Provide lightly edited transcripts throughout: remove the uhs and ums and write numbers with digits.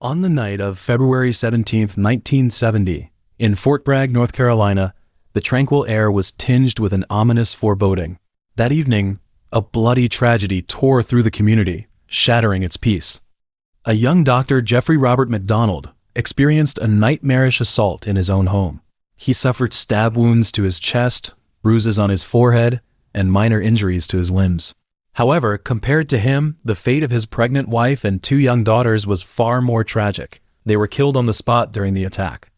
On the night of February 17, 1970, in Fort Bragg, North Carolina, the tranquil air was tinged with an ominous foreboding. That evening, a bloody tragedy tore through the community, shattering its peace. A young doctor, Jeffrey Robert MacDonald, experienced a nightmarish assault in his own home. He suffered stab wounds to his chest, bruises on his forehead, and minor injuries to his limbs. However, compared to him, the fate of his pregnant wife and two young daughters was far more tragic. They were killed on the spot during the attack.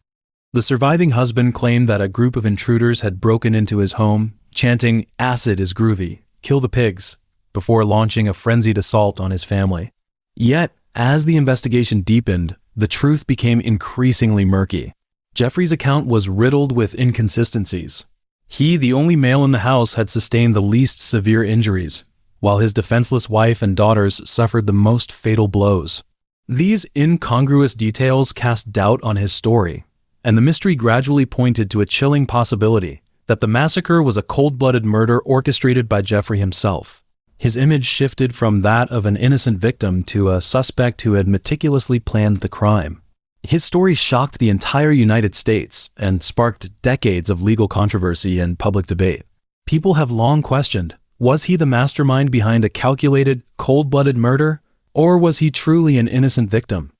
The surviving husband claimed that a group of intruders had broken into his home, chanting, "Acid is groovy, kill the pigs," before launching a frenzied assault on his family. Yet, as the investigation deepened, the truth became increasingly murky. Jeffrey's account was riddled with inconsistencies. He, the only male in the house, had sustained the least severe injuries, while his defenseless wife and daughters suffered the most fatal blows. These incongruous details cast doubt on his story, and the mystery gradually pointed to a chilling possibility that the massacre was a cold-blooded murder orchestrated by Jeffrey himself. His image shifted from that of an innocent victim to a suspect who had meticulously planned the crime. His story shocked the entire United States and sparked decades of legal controversy and public debate. People have long questioned, was he the mastermind behind a calculated, cold-blooded murder, or was he truly an innocent victim?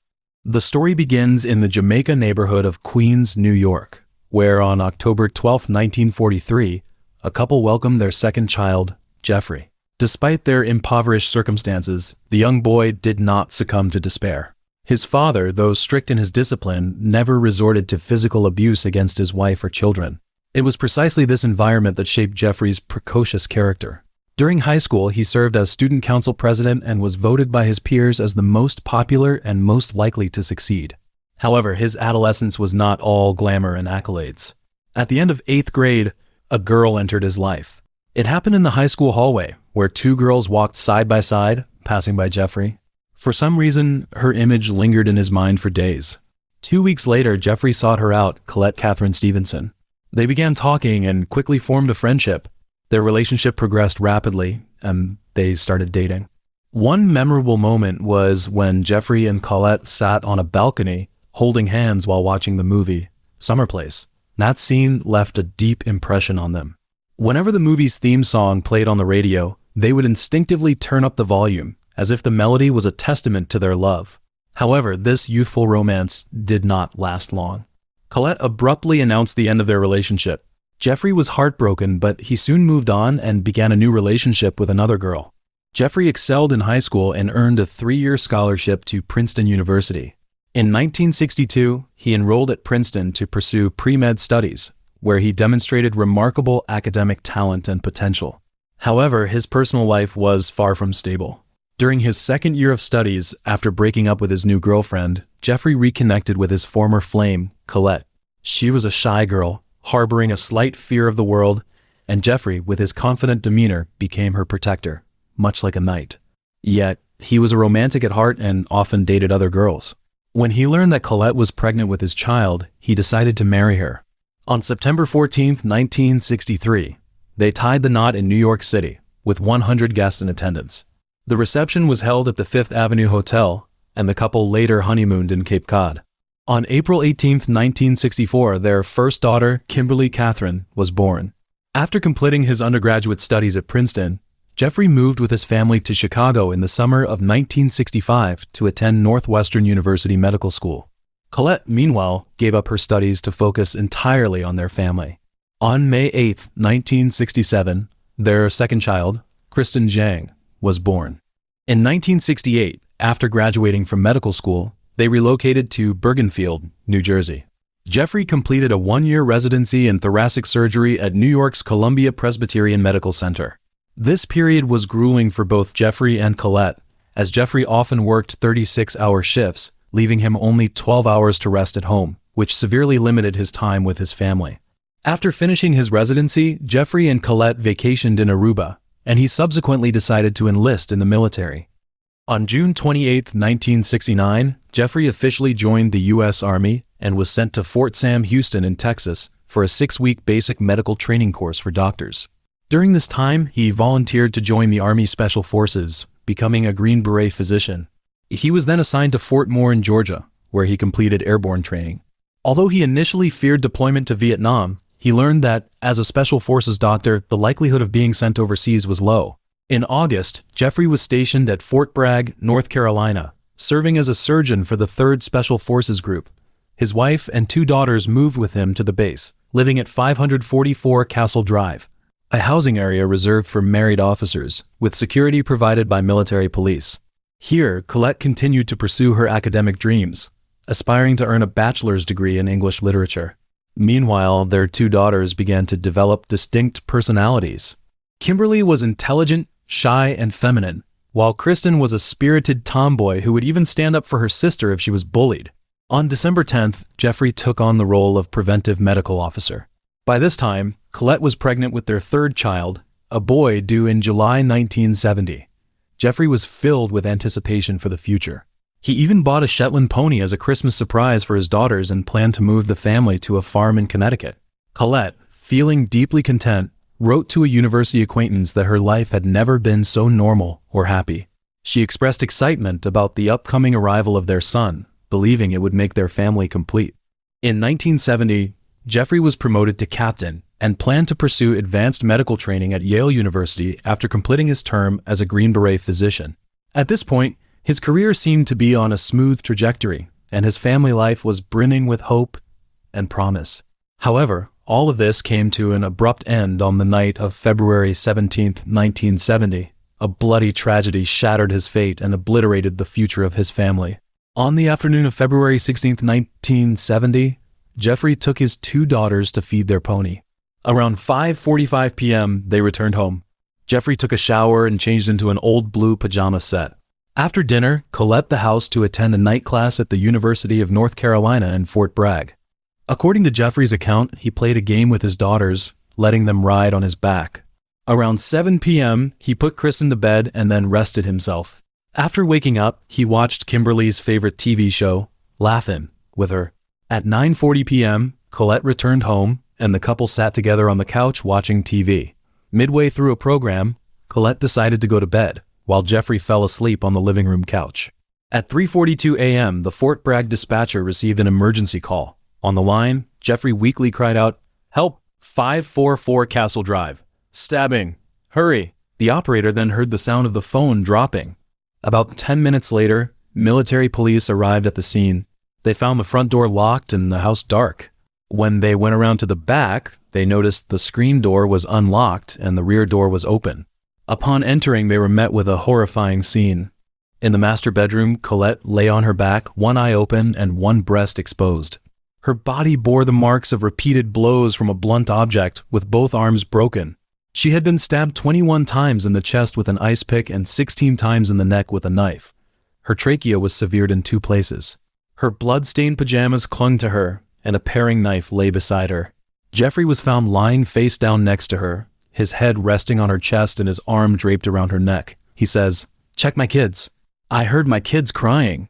The story begins in the Jamaica neighborhood of Queens, New York, where on October 12, 1943, a couple welcomed their second child, Jeffrey. Despite their impoverished circumstances, the young boy did not succumb to despair. His father, though strict in his discipline, never resorted to physical abuse against his wife or children. It was precisely this environment that shaped Jeffrey's precocious character. During high school, he served as student council president and was voted by his peers as the most popular and most likely to succeed. However, his adolescence was not all glamour and accolades. At the end of 8th grade, a girl entered his life. It happened in the high school hallway, where two girls walked side by side, passing by Jeffrey. For some reason, her image lingered in his mind for days. 2 weeks later, Jeffrey sought her out, Colette Catherine Stevenson. They began talking and quickly formed a friendship. Their relationship progressed rapidly, and they started dating. One memorable moment was when Jeffrey and Colette sat on a balcony, holding hands while watching the movie Summer Place. That scene left a deep impression on them. Whenever the movie's theme song played on the radio, they would instinctively turn up the volume, as if the melody was a testament to their love. However, this youthful romance did not last long. Colette abruptly announced the end of their relationship. Jeffrey was heartbroken, but he soon moved on and began a new relationship with another girl. Jeffrey excelled in high school and earned a 3-year scholarship to Princeton University. In 1962, he enrolled at Princeton to pursue pre-med studies, where he demonstrated remarkable academic talent and potential. However, his personal life was far from stable. During his second year of studies, after breaking up with his new girlfriend, Jeffrey reconnected with his former flame, Colette. She was a shy girl, harboring a slight fear of the world, and Jeffrey, with his confident demeanor, became her protector, much like a knight. Yet, he was a romantic at heart and often dated other girls. When he learned that Colette was pregnant with his child, he decided to marry her. On September 14, 1963, they tied the knot in New York City, with 100 guests in attendance. The reception was held at the Fifth Avenue Hotel, and the couple later honeymooned in Cape Cod. On April 18, 1964, their first daughter, Kimberly Catherine, was born. After completing his undergraduate studies at Princeton, Jeffrey moved with his family to Chicago in the summer of 1965 to attend Northwestern University Medical School. Colette, meanwhile, gave up her studies to focus entirely on their family. On May 8, 1967, their second child, Kristen Zhang, was born. In 1968, after graduating from medical school, they relocated to Bergenfield, New Jersey. Jeffrey completed a 1-year residency in thoracic surgery at New York's Columbia Presbyterian Medical Center. This period was grueling for both Jeffrey and Colette, as Jeffrey often worked 36-hour shifts, leaving him only 12 hours to rest at home, which severely limited his time with his family. After finishing his residency, Jeffrey and Colette vacationed in Aruba, and he subsequently decided to enlist in the military. On June 28, 1969, Jeffrey officially joined the U.S. Army and was sent to Fort Sam Houston in Texas for a 6-week basic medical training course for doctors. During this time, he volunteered to join the Army Special Forces, becoming a Green Beret physician. He was then assigned to Fort Moore in Georgia, where he completed airborne training. Although he initially feared deployment to Vietnam, he learned that, as a Special Forces doctor, the likelihood of being sent overseas was low. In August, Jeffrey was stationed at Fort Bragg, North Carolina, serving as a surgeon for the 3rd Special Forces Group. His wife and 2 daughters moved with him to the base, living at 544 Castle Drive, a housing area reserved for married officers, with security provided by military police. Here, Colette continued to pursue her academic dreams, aspiring to earn a bachelor's degree in English literature. Meanwhile, their 2 daughters began to develop distinct personalities. Kimberly was intelligent, shy, and feminine, while Kristen was a spirited tomboy who would even stand up for her sister if she was bullied. On December 10th, Jeffrey took on the role of preventive medical officer. By this time, Colette was pregnant with their 3rd child, a boy due in July 1970. Jeffrey was filled with anticipation for the future. He even bought a Shetland pony as a Christmas surprise for his daughters and planned to move the family to a farm in Connecticut. Colette, feeling deeply content, wrote to a university acquaintance that her life had never been so normal or happy. She expressed excitement about the upcoming arrival of their son, believing it would make their family complete. In 1970, Jeffrey was promoted to captain and planned to pursue advanced medical training at Yale University after completing his term as a Green Beret physician. At this point, his career seemed to be on a smooth trajectory, and his family life was brimming with hope and promise. However, all of this came to an abrupt end on the night of February 17, 1970. A bloody tragedy shattered his fate and obliterated the future of his family. On the afternoon of February 16, 1970, Jeffrey took his 2 daughters to feed their pony. Around 5:45 p.m., they returned home. Jeffrey took a shower and changed into an old blue pajama set. After dinner, Colette left the house to attend a night class at the University of North Carolina in Fort Bragg. According to Jeffrey's account, he played a game with his daughters, letting them ride on his back. Around 7 p.m., he put Kristen to bed and then rested himself. After waking up, he watched Kimberly's favorite TV show, Laugh-In, with her. At 9:40 p.m., Colette returned home, and the couple sat together on the couch watching TV. Midway through a program, Colette decided to go to bed, while Jeffrey fell asleep on the living room couch. At 3:42 a.m., the Fort Bragg dispatcher received an emergency call. On the line, Jeffrey weakly cried out, "Help! 544 Castle Drive. Stabbing! Hurry!" The operator then heard the sound of the phone dropping. About 10 minutes later, military police arrived at the scene. They found the front door locked and the house dark. When they went around to the back, they noticed the screen door was unlocked and the rear door was open. Upon entering, they were met with a horrifying scene. In the master bedroom, Colette lay on her back, one eye open and one breast exposed. Her body bore the marks of repeated blows from a blunt object, with both arms broken. She had been stabbed 21 times in the chest with an ice pick and 16 times in the neck with a knife. Her trachea was severed in 2 places. Her blood-stained pajamas clung to her, and a paring knife lay beside her. Jeffrey was found lying face down next to her, his head resting on her chest and his arm draped around her neck. He says, "Check my kids. I heard my kids crying."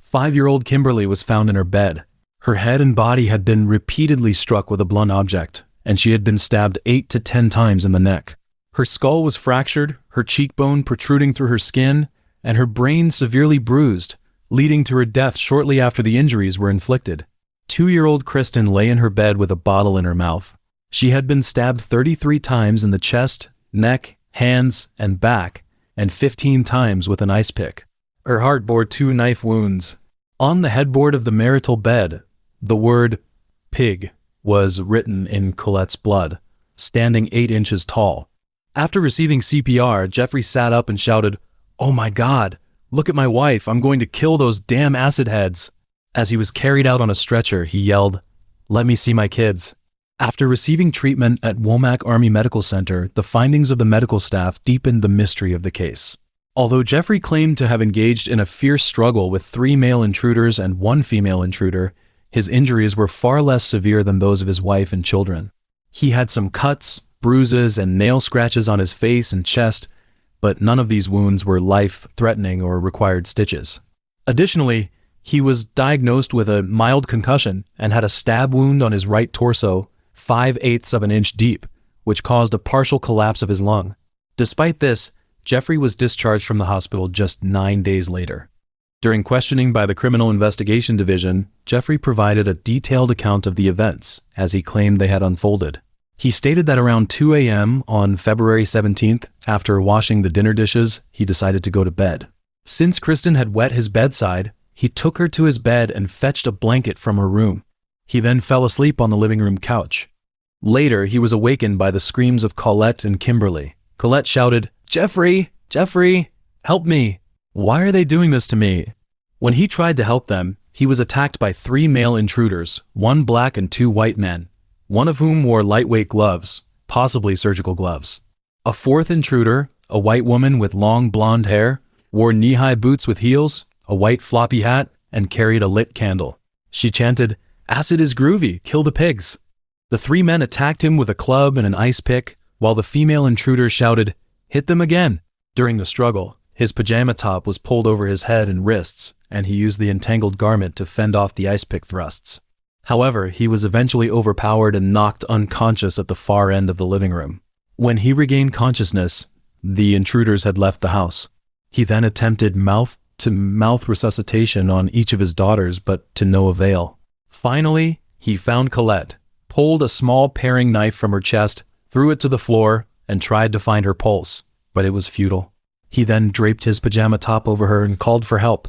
5-year-old Kimberly was found in her bed. Her head and body had been repeatedly struck with a blunt object, and she had been stabbed 8 to 10 times in the neck. Her skull was fractured, her cheekbone protruding through her skin, and her brain severely bruised, leading to her death shortly after the injuries were inflicted. 2-year-old Kristen lay in her bed with a bottle in her mouth. She had been stabbed 33 times in the chest, neck, hands, and back, and 15 times with an ice pick. Her heart bore 2 knife wounds. On the headboard of the marital bed, the word "pig" was written in Colette's blood, standing 8 inches tall. After receiving CPR, Jeffrey sat up and shouted, "Oh my God, look at my wife, I'm going to kill those damn acid heads." As he was carried out on a stretcher, he yelled, "Let me see my kids." After receiving treatment at Womack Army Medical Center, the findings of the medical staff deepened the mystery of the case. Although Jeffrey claimed to have engaged in a fierce struggle with 3 male intruders and 1 female intruder, his injuries were far less severe than those of his wife and children. He had some cuts, bruises, and nail scratches on his face and chest, but none of these wounds were life-threatening or required stitches. Additionally, he was diagnosed with a mild concussion and had a stab wound on his right torso, 5/8 of an inch deep, which caused a partial collapse of his lung. Despite this, Jeffrey was discharged from the hospital just 9 days later. During questioning by the Criminal Investigation Division, Jeffrey provided a detailed account of the events as he claimed they had unfolded. He stated that around 2 a.m. on February 17th, after washing the dinner dishes, he decided to go to bed. Since Kristen had wet his bedside, he took her to his bed and fetched a blanket from her room. He then fell asleep on the living room couch. Later, he was awakened by the screams of Colette and Kimberly. Colette shouted, "Jeffrey! Jeffrey! Help me! Why are they doing this to me?" When he tried to help them, he was attacked by 3 male intruders, 1 black and 2 white men, one of whom wore lightweight gloves, possibly surgical gloves. A 4th intruder, a white woman with long blonde hair, wore knee-high boots with heels, a white floppy hat, and carried a lit candle. She chanted, "Acid is groovy, kill the pigs." The 3 men attacked him with a club and an ice pick, while the female intruder shouted, "Hit them again." During the struggle, his pajama top was pulled over his head and wrists, and he used the entangled garment to fend off the ice pick thrusts. However, he was eventually overpowered and knocked unconscious at the far end of the living room. When he regained consciousness, the intruders had left the house. He then attempted mouth-to-mouth resuscitation on each of his daughters, but to no avail. Finally, he found Colette, pulled a small paring knife from her chest, threw it to the floor, and tried to find her pulse, but it was futile. He then draped his pajama top over her and called for help.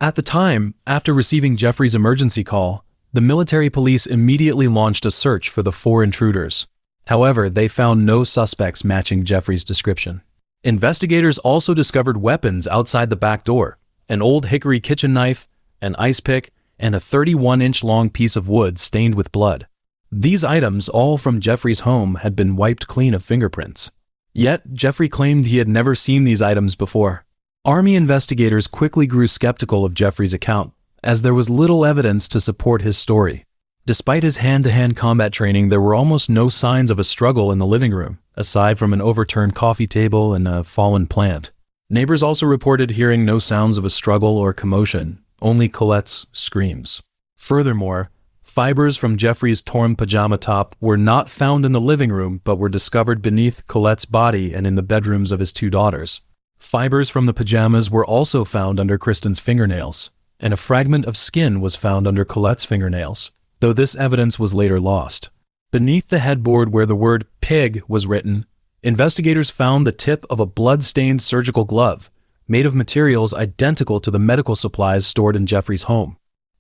At the time, after receiving Jeffrey's emergency call, the military police immediately launched a search for the 4 intruders. However, they found no suspects matching Jeffrey's description. Investigators also discovered weapons outside the back door, an old hickory kitchen knife, an ice pick, and a 31-inch long piece of wood stained with blood. These items, all from Jeffrey's home, had been wiped clean of fingerprints. Yet, Jeffrey claimed he had never seen these items before. Army investigators quickly grew skeptical of Jeffrey's account, as there was little evidence to support his story. Despite his hand-to-hand combat training, there were almost no signs of a struggle in the living room, aside from an overturned coffee table and a fallen plant. Neighbors also reported hearing no sounds of a struggle or commotion, only Colette's screams. Furthermore, fibers from Jeffrey's torn pajama top were not found in the living room but were discovered beneath Colette's body and in the bedrooms of his 2 daughters. Fibers from the pajamas were also found under Kristen's fingernails, and a fragment of skin was found under Colette's fingernails, though this evidence was later lost. Beneath the headboard where the word "pig" was written, investigators found the tip of a blood-stained surgical glove, made of materials identical to the medical supplies stored in Jeffrey's home.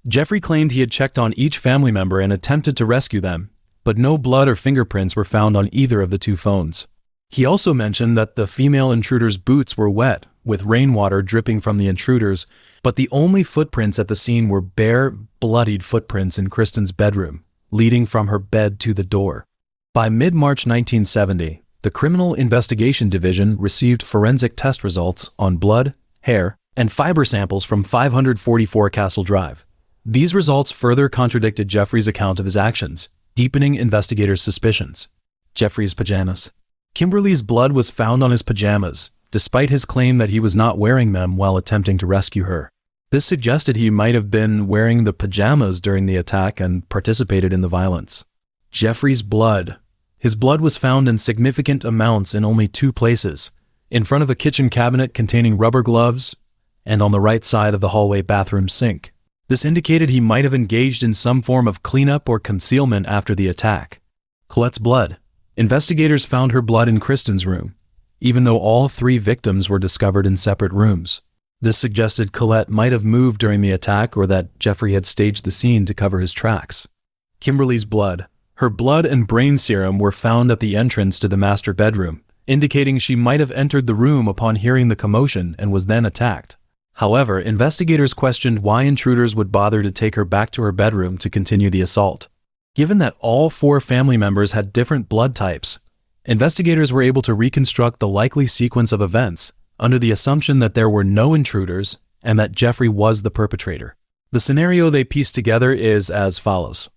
Jeffrey claimed he had checked on each family member and attempted to rescue them, but no blood or fingerprints were found on either of the 2 phones. He also mentioned that the female intruder's boots were wet, with rainwater dripping from the intruders, but the only footprints at the scene were bare, bloodied footprints in Kristen's bedroom, leading from her bed to the door. By mid-March 1970, the Criminal Investigation Division received forensic test results on blood, hair, and fiber samples from 544 Castle Drive. These results further contradicted Jeffrey's account of his actions, deepening investigators' suspicions. Jeffrey's pajamas. Kimberly's blood was found on his pajamas, despite his claim that he was not wearing them while attempting to rescue her. This suggested he might have been wearing the pajamas during the attack and participated in the violence. Jeffrey's blood. His blood was found in significant amounts in only 2 places, in front of a kitchen cabinet containing rubber gloves and on the right side of the hallway bathroom sink. This indicated he might have engaged in some form of cleanup or concealment after the attack. Colette's blood. Investigators found her blood in Kristen's room, even though all 3 victims were discovered in separate rooms. This suggested Colette might have moved during the attack or that Jeffrey had staged the scene to cover his tracks. Kimberly's blood. Her blood and brain serum were found at the entrance to the master bedroom, indicating she might have entered the room upon hearing the commotion and was then attacked. However, investigators questioned why intruders would bother to take her back to her bedroom to continue the assault. Given that all 4 family members had different blood types, investigators were able to reconstruct the likely sequence of events under the assumption that there were no intruders and that Jeffrey was the perpetrator. The scenario they pieced together is as follows.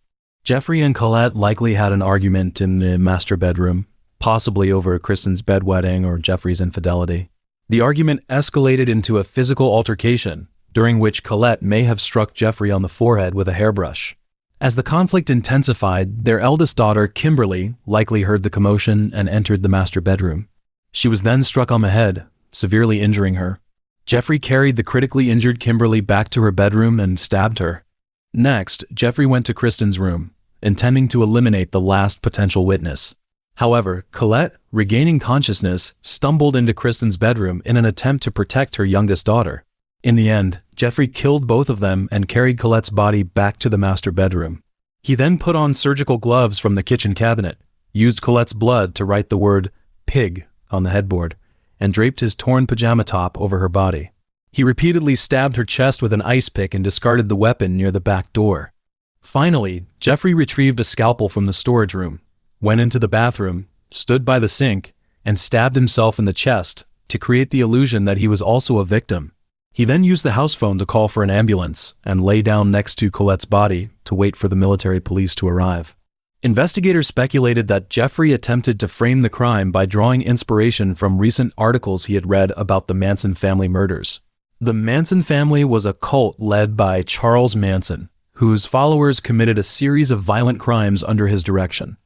Jeffrey and Colette likely had an argument in the master bedroom, possibly over Kristen's bedwetting or Jeffrey's infidelity. The argument escalated into a physical altercation, during which Colette may have struck Jeffrey on the forehead with a hairbrush. As the conflict intensified, their eldest daughter, Kimberly, likely heard the commotion and entered the master bedroom. She was then struck on the head, severely injuring her. Jeffrey carried the critically injured Kimberly back to her bedroom and stabbed her. Next, Jeffrey went to Kristen's room, intending to eliminate the last potential witness. However, Colette, regaining consciousness, stumbled into Kristen's bedroom in an attempt to protect her youngest daughter. In the end, Jeffrey killed both of them and carried Colette's body back to the master bedroom. He then put on surgical gloves from the kitchen cabinet, used Colette's blood to write the word "pig" on the headboard, and draped his torn pajama top over her body. He repeatedly stabbed her chest with an ice pick and discarded the weapon near the back door. Finally, Jeffrey retrieved a scalpel from the storage room, went into the bathroom, stood by the sink, and stabbed himself in the chest to create the illusion that he was also a victim. He then used the house phone to call for an ambulance and lay down next to Colette's body to wait for the military police to arrive. Investigators speculated that Jeffrey attempted to frame the crime by drawing inspiration from recent articles he had read about the Manson family murders. The Manson family was a cult led by Charles Manson, whose followers committed a series of violent crimes under his direction.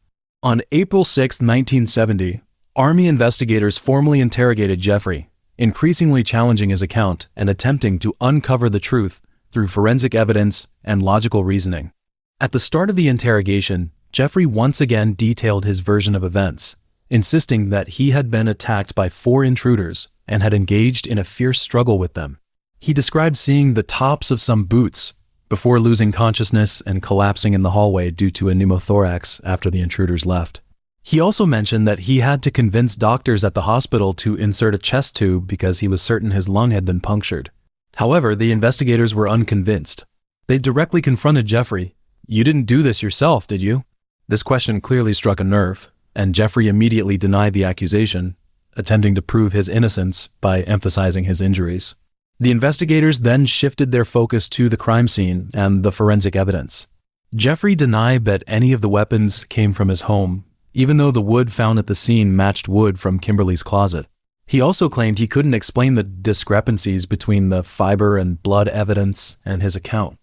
On April 6, 1970, Army investigators formally interrogated Jeffrey, increasingly challenging his account and attempting to uncover the truth through forensic evidence and logical reasoning. At the start of the interrogation, Jeffrey once again detailed his version of events, insisting that he had been attacked by 4 intruders and had engaged in a fierce struggle with them. He described seeing the tops of some boots before losing consciousness and collapsing in the hallway due to a pneumothorax after the intruders left. He also mentioned that he had to convince doctors at the hospital to insert a chest tube because he was certain his lung had been punctured. However, the investigators were unconvinced. They directly confronted Jeffrey. "You didn't do this yourself, did you?" This question clearly struck a nerve, and Jeffrey immediately denied the accusation, attempting to prove his innocence by emphasizing his injuries. The investigators then shifted their focus to the crime scene and the forensic evidence. Jeffrey denied that any of the weapons came from his home, even though the wood found at the scene matched wood from Kimberly's closet. He also claimed he couldn't explain the discrepancies between the fiber and blood evidence and his account.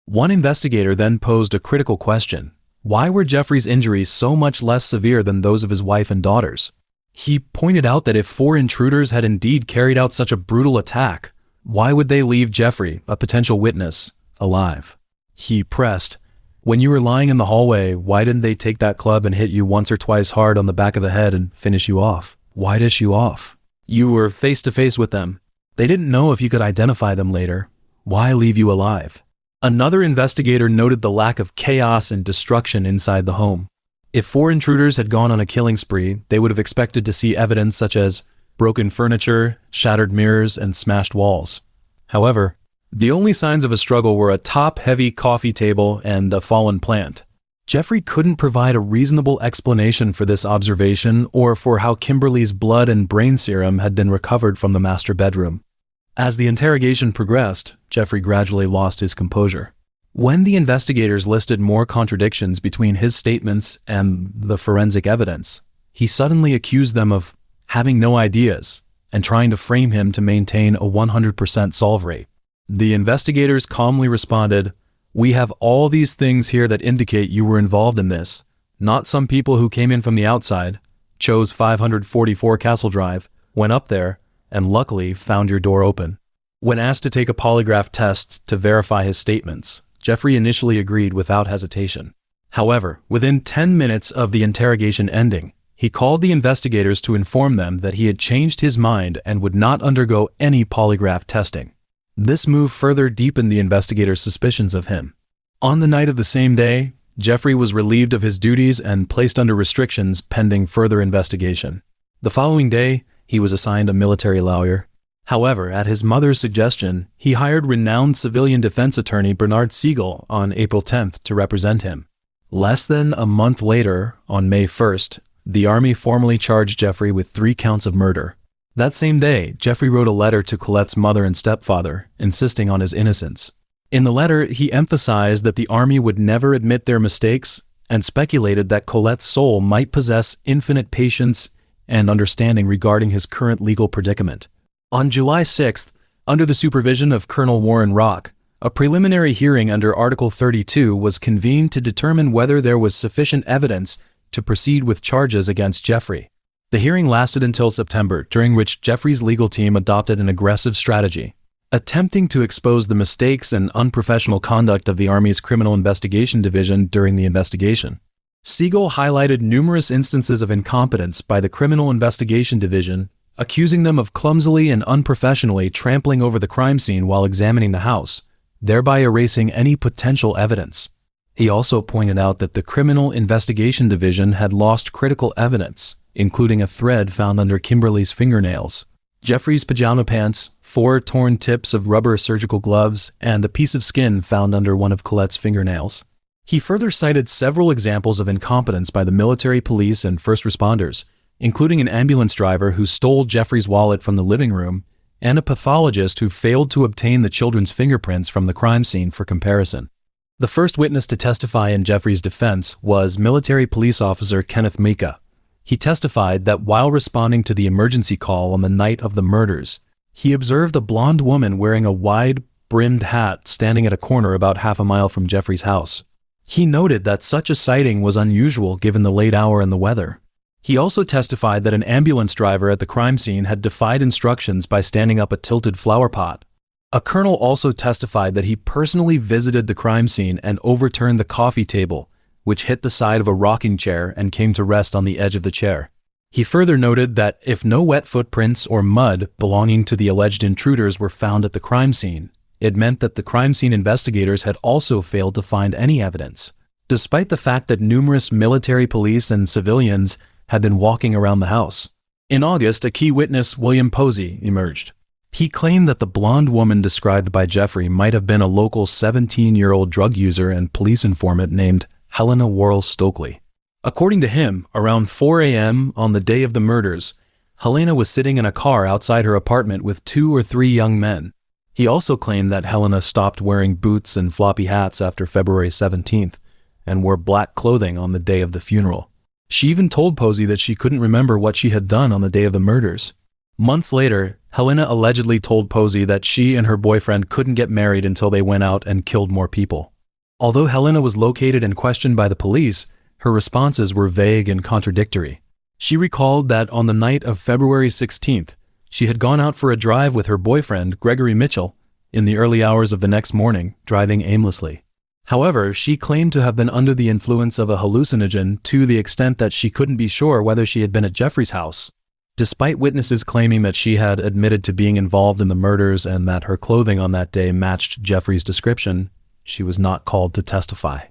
One investigator then posed a critical question. Why were Jeffrey's injuries so much less severe than those of his wife and daughters? He pointed out that if 4 intruders had indeed carried out such a brutal attack, why would they leave Jeffrey, a potential witness, alive? He pressed, "When you were lying in the hallway, why didn't they take that club and hit you once or twice hard on the back of the head and finish you off? Why dish you off? You were face to face with them. They didn't know if you could identify them later. Why leave you alive?" Another investigator noted the lack of chaos and destruction inside the home. If 4 intruders had gone on a killing spree, they would have expected to see evidence such as broken furniture, shattered mirrors, and smashed walls. However, the only signs of a struggle were a top-heavy coffee table and a fallen plant. Jeffrey couldn't provide a reasonable explanation for this observation or for how Kimberly's blood and brain serum had been recovered from the master bedroom. As the interrogation progressed, Jeffrey gradually lost his composure. When the investigators listed more contradictions between his statements and the forensic evidence, he suddenly accused them of having no ideas and trying to frame him to maintain a 100% solve rate. The investigators calmly responded, "We have all these things here that indicate you were involved in this, not some people who came in from the outside, chose 544 Castle Drive, went up there, and luckily found your door open." When asked to take a polygraph test to verify his statements, Jeffrey initially agreed without hesitation. However, within 10 minutes of the interrogation ending, he called the investigators to inform them that he had changed his mind and would not undergo any polygraph testing. This move further deepened the investigators' suspicions of him. On the night of the same day, Jeffrey was relieved of his duties and placed under restrictions pending further investigation. The following day, he was assigned a military lawyer. However, at his mother's suggestion, he hired renowned civilian defense attorney Bernard Siegel on April 10th to represent him. Less than a month later, on May 1st, the Army formally charged Jeffrey with 3 counts of murder. That same day, Jeffrey wrote a letter to Colette's mother and stepfather, insisting on his innocence. In the letter, he emphasized that the Army would never admit their mistakes and speculated that Colette's soul might possess infinite patience and understanding regarding his current legal predicament. On July 6th, under the supervision of Colonel Warren Rock, a preliminary hearing under Article 32 was convened to determine whether there was sufficient evidence to proceed with charges against Jeffrey. The hearing lasted until September, during which Jeffrey's legal team adopted an aggressive strategy, attempting to expose the mistakes and unprofessional conduct of the Army's Criminal Investigation Division during the investigation. Siegel highlighted numerous instances of incompetence by the Criminal Investigation Division, accusing them of clumsily and unprofessionally trampling over the crime scene while examining the house, thereby erasing any potential evidence. He also pointed out that the Criminal Investigation Division had lost critical evidence, including a thread found under Kimberly's fingernails, Jeffrey's pajama pants, 4 torn tips of rubber surgical gloves, and a piece of skin found under one of Colette's fingernails. He further cited several examples of incompetence by the military, police, and first responders, including an ambulance driver who stole Jeffrey's wallet from the living room, and a pathologist who failed to obtain the children's fingerprints from the crime scene for comparison. The first witness to testify in Jeffrey's defense was military police officer Kenneth Mika. He testified that while responding to the emergency call on the night of the murders, he observed a blonde woman wearing a wide-brimmed hat standing at a corner about half a mile from Jeffrey's house. He noted that such a sighting was unusual given the late hour and the weather. He also testified that an ambulance driver at the crime scene had defied instructions by standing up a tilted flower pot. A colonel also testified that he personally visited the crime scene and overturned the coffee table, which hit the side of a rocking chair and came to rest on the edge of the chair. He further noted that if no wet footprints or mud belonging to the alleged intruders were found at the crime scene, it meant that the crime scene investigators had also failed to find any evidence, despite the fact that numerous military, police, and civilians had been walking around the house. In August, a key witness, William Posey, emerged. He claimed that the blonde woman described by Jeffrey might have been a local 17-year-old drug user and police informant named Helena Worrell Stokely. According to him, around 4 a.m. on the day of the murders, Helena was sitting in a car outside her apartment with 2 or 3 young men. He also claimed that Helena stopped wearing boots and floppy hats after February 17th and wore black clothing on the day of the funeral. She even told Posey that she couldn't remember what she had done on the day of the murders. Months later, Helena allegedly told Posey that she and her boyfriend couldn't get married until they went out and killed more people. Although Helena was located and questioned by the police, her responses were vague and contradictory. She recalled that on the night of February 16th, she had gone out for a drive with her boyfriend, Gregory Mitchell, in the early hours of the next morning, driving aimlessly. However, she claimed to have been under the influence of a hallucinogen to the extent that she couldn't be sure whether she had been at Jeffrey's house. Despite witnesses claiming that she had admitted to being involved in the murders and that her clothing on that day matched Jeffrey's description, she was not called to testify.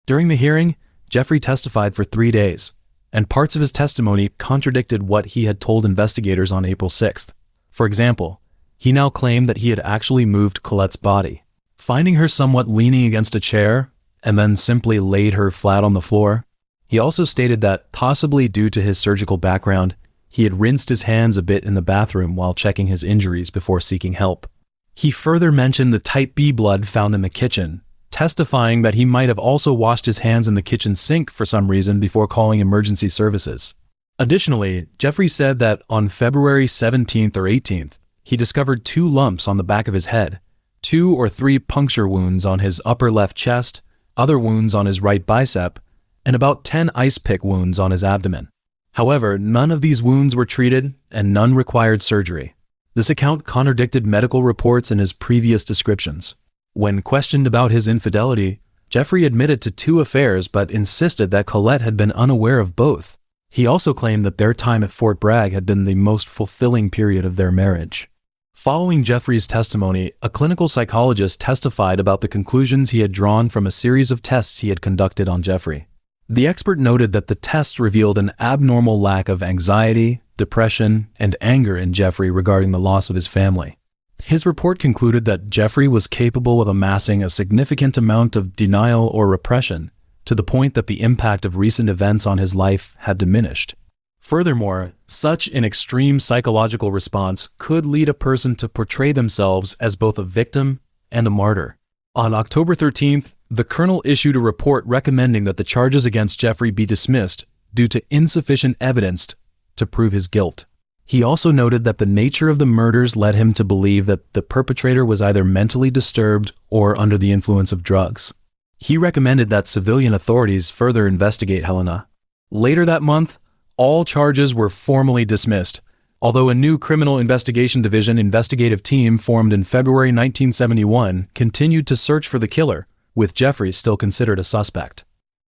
During the hearing, Jeffrey testified for 3 days, and parts of his testimony contradicted what he had told investigators on April 6th. For example, he now claimed that he had actually moved Colette's body, finding her somewhat leaning against a chair, and then simply laid her flat on the floor. He also stated that, possibly due to his surgical background, he had rinsed his hands a bit in the bathroom while checking his injuries before seeking help. He further mentioned the type B blood found in the kitchen, testifying that he might have also washed his hands in the kitchen sink for some reason before calling emergency services. Additionally, Jeffrey said that on February 17th or 18th, he discovered 2 lumps on the back of his head, 2 or 3 puncture wounds on his upper left chest, other wounds on his right bicep, and about 10 ice pick wounds on his abdomen. However, none of these wounds were treated and none required surgery. This account contradicted medical reports in his previous descriptions. When questioned about his infidelity, Jeffrey admitted to 2 affairs but insisted that Colette had been unaware of both. He also claimed that their time at Fort Bragg had been the most fulfilling period of their marriage. Following Jeffrey's testimony, a clinical psychologist testified about the conclusions he had drawn from a series of tests he had conducted on Jeffrey. The expert noted that the tests revealed an abnormal lack of anxiety, depression, and anger in Jeffrey regarding the loss of his family. His report concluded that Jeffrey was capable of amassing a significant amount of denial or repression, to the point that the impact of recent events on his life had diminished. Furthermore, such an extreme psychological response could lead a person to portray themselves as both a victim and a martyr. On October 13th, the colonel issued a report recommending that the charges against Jeffrey be dismissed due to insufficient evidence to prove his guilt. He also noted that the nature of the murders led him to believe that the perpetrator was either mentally disturbed or under the influence of drugs. He recommended that civilian authorities further investigate Helena. Later that month, All charges were formally dismissed, although a new Criminal Investigation Division investigative team formed in February 1971 continued to search for the killer, with Jeffrey still considered a suspect.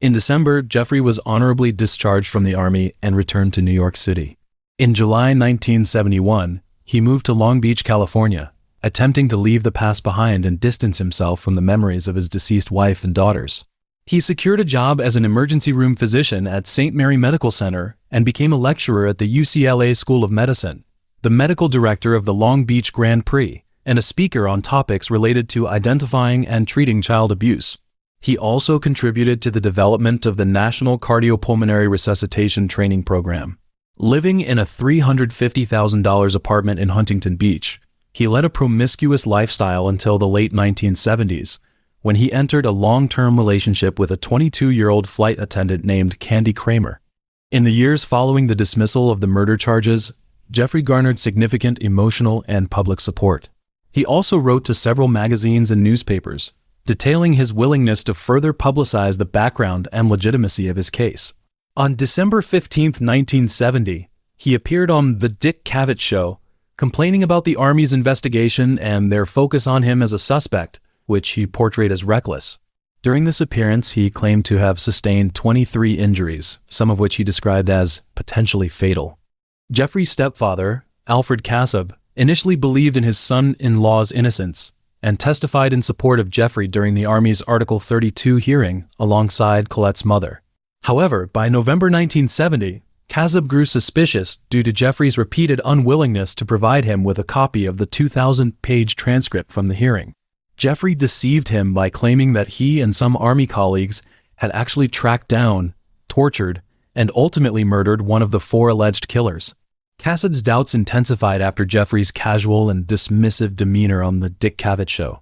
In December, Jeffrey was honorably discharged from the Army and returned to New York City. In July 1971, he moved to Long Beach, California, attempting to leave the past behind and distance himself from the memories of his deceased wife and daughters. He secured a job as an emergency room physician at St. Mary Medical Center and became a lecturer at the UCLA School of Medicine, the medical director of the Long Beach Grand Prix, and a speaker on topics related to identifying and treating child abuse. He also contributed to the development of the National Cardiopulmonary Resuscitation Training Program. Living in a $350,000 apartment in Huntington Beach, he led a promiscuous lifestyle until the late 1970s, when he entered a long-term relationship with a 22-year-old flight attendant named Candy Kramer. In the years following the dismissal of the murder charges, Jeffrey garnered significant emotional and public support. He also wrote to several magazines and newspapers, detailing his willingness to further publicize the background and legitimacy of his case. On December 15, 1970, he appeared on The Dick Cavett Show, complaining about the Army's investigation and their focus on him as a suspect, which he portrayed as reckless. During this appearance, he claimed to have sustained 23 injuries, some of which he described as potentially fatal. Jeffrey's stepfather, Alfred Kasab, initially believed in his son-in-law's innocence and testified in support of Jeffrey during the Army's Article 32 hearing alongside Colette's mother. However, by November 1970, Kasab grew suspicious due to Jeffrey's repeated unwillingness to provide him with a copy of the 2,000-page transcript from the hearing. Jeffrey deceived him by claiming that he and some Army colleagues had actually tracked down, tortured, and ultimately murdered one of the 4 alleged killers. Kasab's doubts intensified after Jeffrey's casual and dismissive demeanor on the Dick Cavett Show.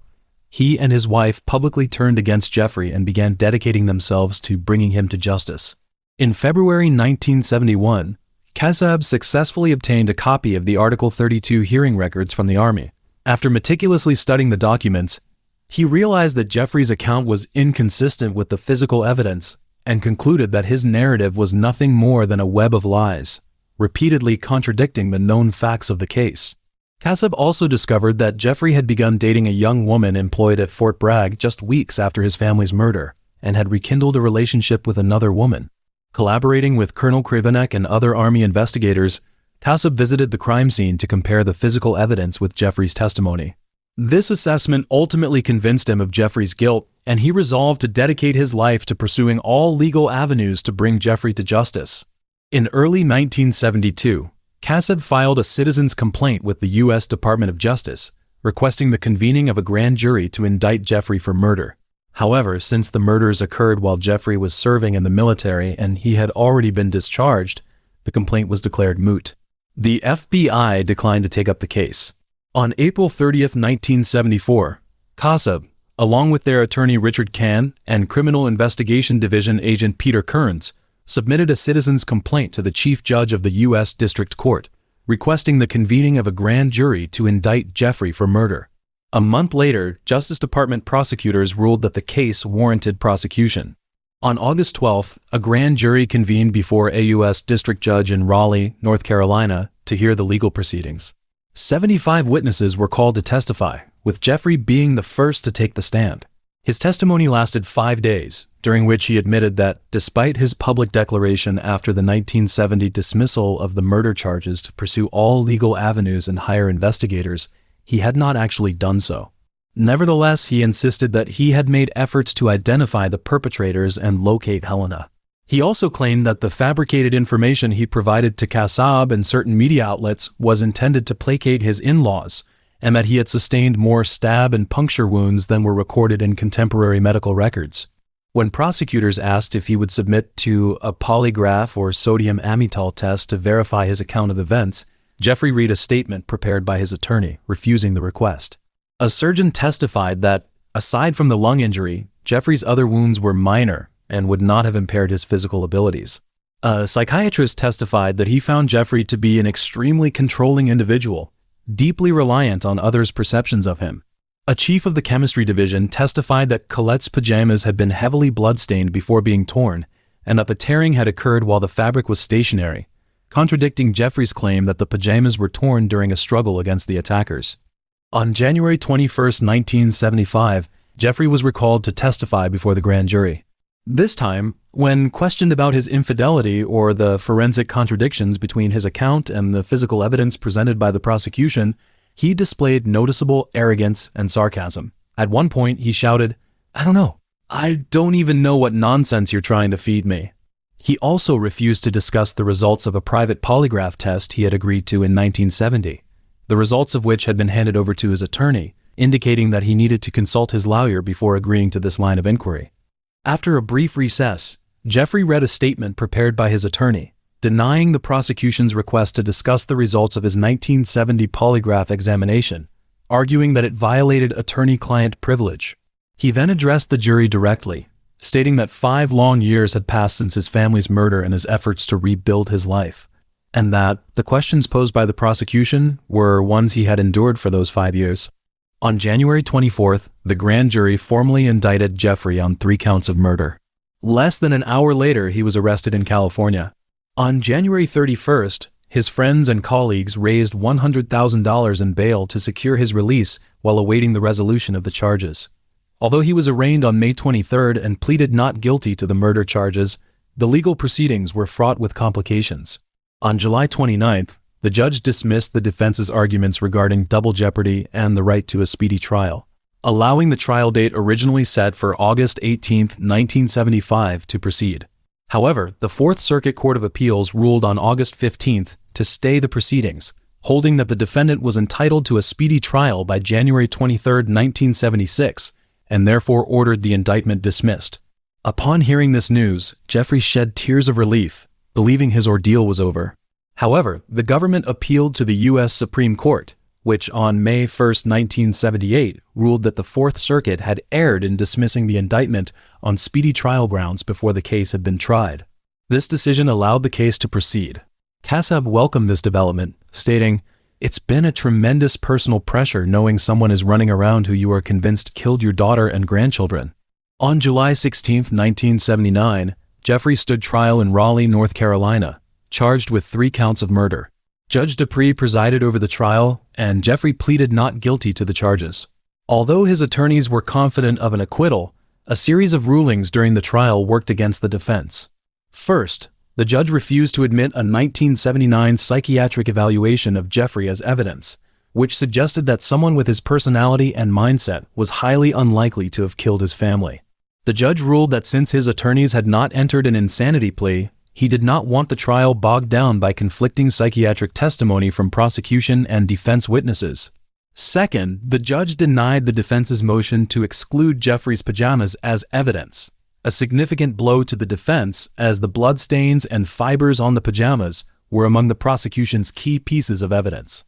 He and his wife publicly turned against Jeffrey and began dedicating themselves to bringing him to justice. In February 1971, Kasab successfully obtained a copy of the Article 32 hearing records from the Army. After meticulously studying the documents, he realized that Jeffrey's account was inconsistent with the physical evidence and concluded that his narrative was nothing more than a web of lies, repeatedly contradicting the known facts of the case. Kasab also discovered that Jeffrey had begun dating a young woman employed at Fort Bragg just weeks after his family's murder and had rekindled a relationship with another woman. Collaborating with Colonel Krivenek and other Army investigators, Kasab visited the crime scene to compare the physical evidence with Jeffrey's testimony. This assessment ultimately convinced him of Jeffrey's guilt, and he resolved to dedicate his life to pursuing all legal avenues to bring Jeffrey to justice. In early 1972, Kasab filed a citizen's complaint with the U.S. Department of Justice, requesting the convening of a grand jury to indict Jeffrey for murder. However, since the murders occurred while Jeffrey was serving in the military and he had already been discharged, the complaint was declared moot. The FBI declined to take up the case. On April 30, 1974, Kasab, along with their attorney Richard Kahn and Criminal Investigation Division agent Peter Kearns, submitted a citizen's complaint to the Chief Judge of the U.S. District Court, requesting the convening of a grand jury to indict Jeffrey for murder. A month later, Justice Department prosecutors ruled that the case warranted prosecution. On August 12th, a grand jury convened before a U.S. District Judge in Raleigh, North Carolina, to hear the legal proceedings. 75 witnesses were called to testify, with Jeffrey being the first to take the stand. His testimony lasted 5 days, during which he admitted that, despite his public declaration after the 1970 dismissal of the murder charges to pursue all legal avenues and hire investigators, he had not actually done so. Nevertheless, he insisted that he had made efforts to identify the perpetrators and locate Helena. He also claimed that the fabricated information he provided to Kasab and certain media outlets was intended to placate his in-laws, and that he had sustained more stab and puncture wounds than were recorded in contemporary medical records. When prosecutors asked if he would submit to a polygraph or sodium amytal test to verify his account of events, Jeffrey read a statement prepared by his attorney, refusing the request. A surgeon testified that, aside from the lung injury, Jeffrey's other wounds were minor and would not have impaired his physical abilities. A psychiatrist testified that he found Jeffrey to be an extremely controlling individual, deeply reliant on others' perceptions of him. A chief of the chemistry division testified that Colette's pajamas had been heavily bloodstained before being torn, and that the tearing had occurred while the fabric was stationary, contradicting Jeffrey's claim that the pajamas were torn during a struggle against the attackers. On January 21, 1975, Jeffrey was recalled to testify before the grand jury. This time, when questioned about his infidelity or the forensic contradictions between his account and the physical evidence presented by the prosecution, he displayed noticeable arrogance and sarcasm. At one point, he shouted, "I don't know. I don't even know what nonsense you're trying to feed me." He also refused to discuss the results of a private polygraph test he had agreed to in 1970, the results of which had been handed over to his attorney, indicating that he needed to consult his lawyer before agreeing to this line of inquiry. After a brief recess, Jeffrey read a statement prepared by his attorney, denying the prosecution's request to discuss the results of his 1970 polygraph examination, arguing that it violated attorney-client privilege. He then addressed the jury directly, stating that 5 long years had passed since his family's murder and his efforts to rebuild his life, and that the questions posed by the prosecution were ones he had endured for those 5 years. On January 24th, the grand jury formally indicted Jeffrey on 3 counts of murder. Less than an hour later, he was arrested in California. On January 31st, his friends and colleagues raised $100,000 in bail to secure his release while awaiting the resolution of the charges. Although he was arraigned on May 23rd and pleaded not guilty to the murder charges, the legal proceedings were fraught with complications. On July 29th, the judge dismissed the defense's arguments regarding double jeopardy and the right to a speedy trial, allowing the trial date originally set for August 18, 1975 to proceed. However, the Fourth Circuit Court of Appeals ruled on August 15th to stay the proceedings, holding that the defendant was entitled to a speedy trial by January 23, 1976, and therefore ordered the indictment dismissed. Upon hearing this news, Jeffrey shed tears of relief, believing his ordeal was over. However, the government appealed to the U.S. Supreme Court, which on May 1, 1978, ruled that the Fourth Circuit had erred in dismissing the indictment on speedy trial grounds before the case had been tried. This decision allowed the case to proceed. Kassab welcomed this development, stating, "It's been a tremendous personal pressure knowing someone is running around who you are convinced killed your daughter and grandchildren." On July 16, 1979, Jeffrey stood trial in Raleigh, North Carolina, charged with 3 counts of murder. Judge Dupree presided over the trial, and Jeffrey pleaded not guilty to the charges. Although his attorneys were confident of an acquittal, a series of rulings during the trial worked against the defense. First, the judge refused to admit a 1979 psychiatric evaluation of Jeffrey as evidence, which suggested that someone with his personality and mindset was highly unlikely to have killed his family. The judge ruled that since his attorneys had not entered an insanity plea, he did not want the trial bogged down by conflicting psychiatric testimony from prosecution and defense witnesses. Second, the judge denied the defense's motion to exclude Jeffrey's pajamas as evidence, a significant blow to the defense as the bloodstains and fibers on the pajamas were among the prosecution's key pieces of evidence.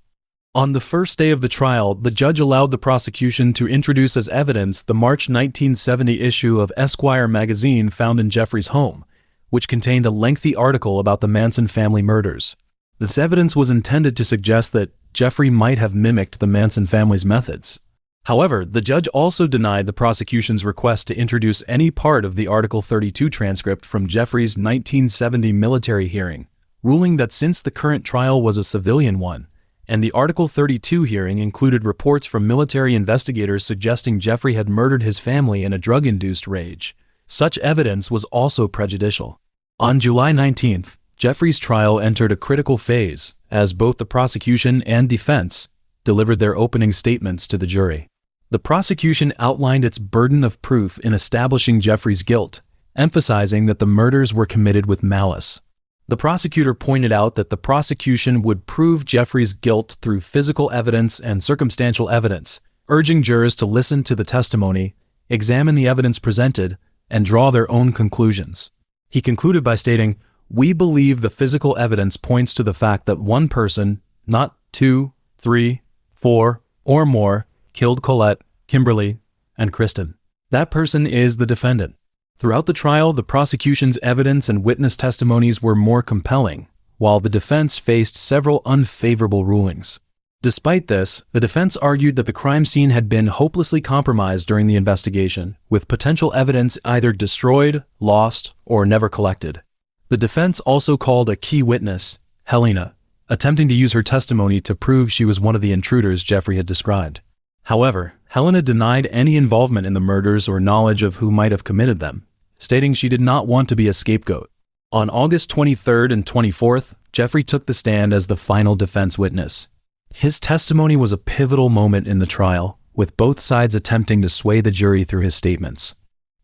On the first day of the trial, the judge allowed the prosecution to introduce as evidence the March 1970 issue of Esquire magazine found in Jeffrey's home, which contained a lengthy article about the Manson family murders. This evidence was intended to suggest that Jeffrey might have mimicked the Manson family's methods. However, the judge also denied the prosecution's request to introduce any part of the Article 32 transcript from Jeffrey's 1970 military hearing, ruling that since the current trial was a civilian one, and the Article 32 hearing included reports from military investigators suggesting Jeffrey had murdered his family in a drug-induced rage, such evidence was also prejudicial. On July 19th, Jeffrey's trial entered a critical phase as both the prosecution and defense delivered their opening statements to the jury. The prosecution outlined its burden of proof in establishing Jeffrey's guilt, emphasizing that the murders were committed with malice. The prosecutor pointed out that the prosecution would prove Jeffrey's guilt through physical evidence and circumstantial evidence, urging jurors to listen to the testimony, examine the evidence presented, and draw their own conclusions. He concluded by stating, "We believe the physical evidence points to the fact that one person, not 2, 3, 4, or more, killed Colette, Kimberly, and Kristen. That person is the defendant." Throughout the trial, the prosecution's evidence and witness testimonies were more compelling, while the defense faced several unfavorable rulings. Despite this, the defense argued that the crime scene had been hopelessly compromised during the investigation, with potential evidence either destroyed, lost, or never collected. The defense also called a key witness, Helena, attempting to use her testimony to prove she was one of the intruders Jeffrey had described. However, Helena denied any involvement in the murders or knowledge of who might have committed them, stating she did not want to be a scapegoat. On August 23rd and 24th, Jeffrey took the stand as the final defense witness. His testimony was a pivotal moment in the trial, with both sides attempting to sway the jury through his statements.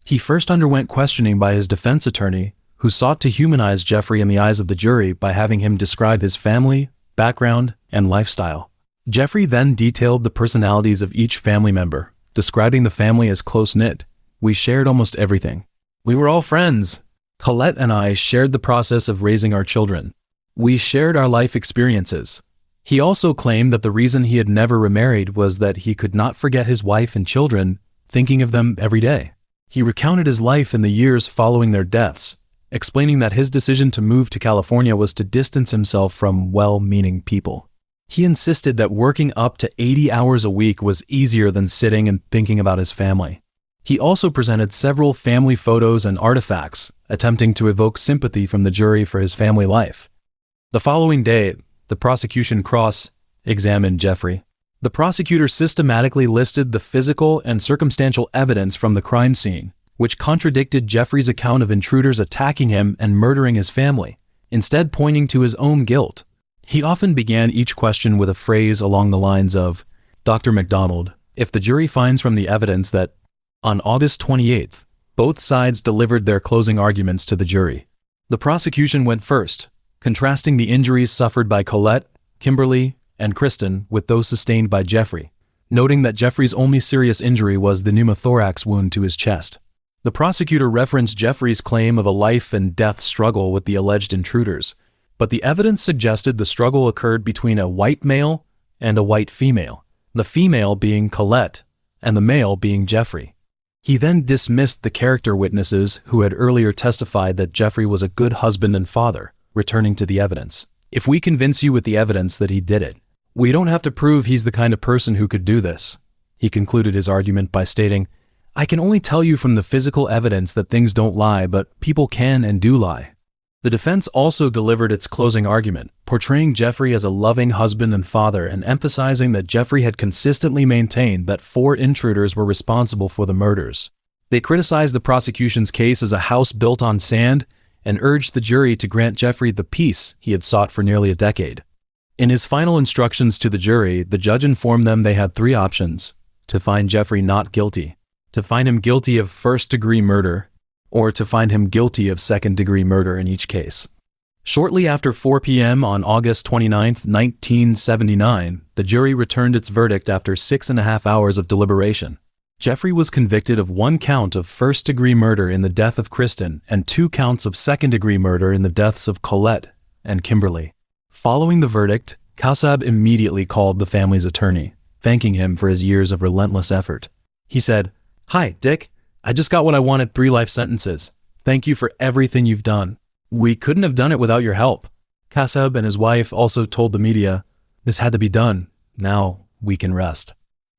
He first underwent questioning by his defense attorney, who sought to humanize Jeffrey in the eyes of the jury by having him describe his family, background, and lifestyle. Jeffrey then detailed the personalities of each family member, describing the family as close-knit. "We shared almost everything. We were all friends. Colette and I shared the process of raising our children. We shared our life experiences." He also claimed that the reason he had never remarried was that he could not forget his wife and children, thinking of them every day. He recounted his life in the years following their deaths, explaining that his decision to move to California was to distance himself from well-meaning people. He insisted that working up to 80 hours a week was easier than sitting and thinking about his family. He also presented several family photos and artifacts, attempting to evoke sympathy from the jury for his family life. The following day, the prosecution cross-examined Jeffrey. The prosecutor systematically listed the physical and circumstantial evidence from the crime scene, which contradicted Jeffrey's account of intruders attacking him and murdering his family, instead pointing to his own guilt. He often began each question with a phrase along the lines of, "Dr. MacDonald, if the jury finds from the evidence that..." On August 28th, both sides delivered their closing arguments to the jury. The prosecution went first, contrasting the injuries suffered by Colette, Kimberly, and Kristen with those sustained by Jeffrey, noting that Jeffrey's only serious injury was the pneumothorax wound to his chest. The prosecutor referenced Jeffrey's claim of a life and death struggle with the alleged intruders, but the evidence suggested the struggle occurred between a white male and a white female, the female being Colette and the male being Jeffrey. He then dismissed the character witnesses who had earlier testified that Jeffrey was a good husband and father, returning to the evidence. "If we convince you with the evidence that he did it, we don't have to prove he's the kind of person who could do this." He concluded his argument by stating, "I can only tell you from the physical evidence that things don't lie, but people can and do lie." The defense also delivered its closing argument, portraying Jeffrey as a loving husband and father and emphasizing that Jeffrey had consistently maintained that 4 intruders were responsible for the murders. They criticized the prosecution's case as a house built on sand and urged the jury to grant Jeffrey the peace he had sought for nearly a decade. In his final instructions to the jury, the judge informed them they had 3 options: to find Jeffrey not guilty, to find him guilty of first-degree murder, or to find him guilty of second-degree murder in each case. Shortly after 4 p.m. on August 29, 1979, the jury returned its verdict after 6.5 hours of deliberation. Jeffrey was convicted of 1 count of first-degree murder in the death of Kristen and 2 counts of second-degree murder in the deaths of Colette and Kimberly. Following the verdict, Kassab immediately called the family's attorney, thanking him for his years of relentless effort. He said, "Hi, Dick. I just got what I wanted, 3 life sentences. Thank you for everything you've done. We couldn't have done it without your help." Kassab and his wife also told the media, "This had to be done. Now we can rest."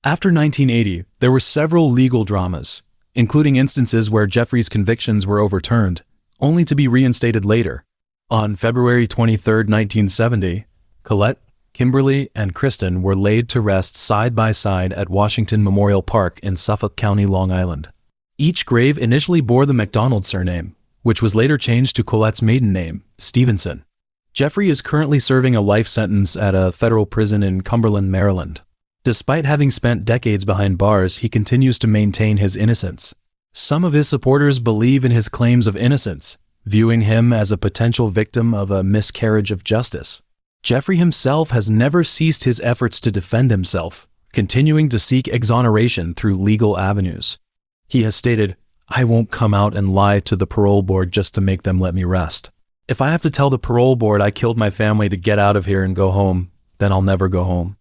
After 1980, there were several legal dramas, including instances where Jeffrey's convictions were overturned, only to be reinstated later. On February 23, 1970, Colette, Kimberly, and Kristen were laid to rest side by side at Washington Memorial Park in Suffolk County, Long Island. Each grave initially bore the MacDonald surname, which was later changed to Colette's maiden name, Stevenson. Jeffrey is currently serving a life sentence at a federal prison in Cumberland, Maryland. Despite having spent decades behind bars, he continues to maintain his innocence. Some of his supporters believe in his claims of innocence, viewing him as a potential victim of a miscarriage of justice. Jeffrey himself has never ceased his efforts to defend himself, continuing to seek exoneration through legal avenues. He has stated, "I won't come out and lie to the parole board just to make them let me rest. If I have to tell the parole board I killed my family to get out of here and go home, then I'll never go home."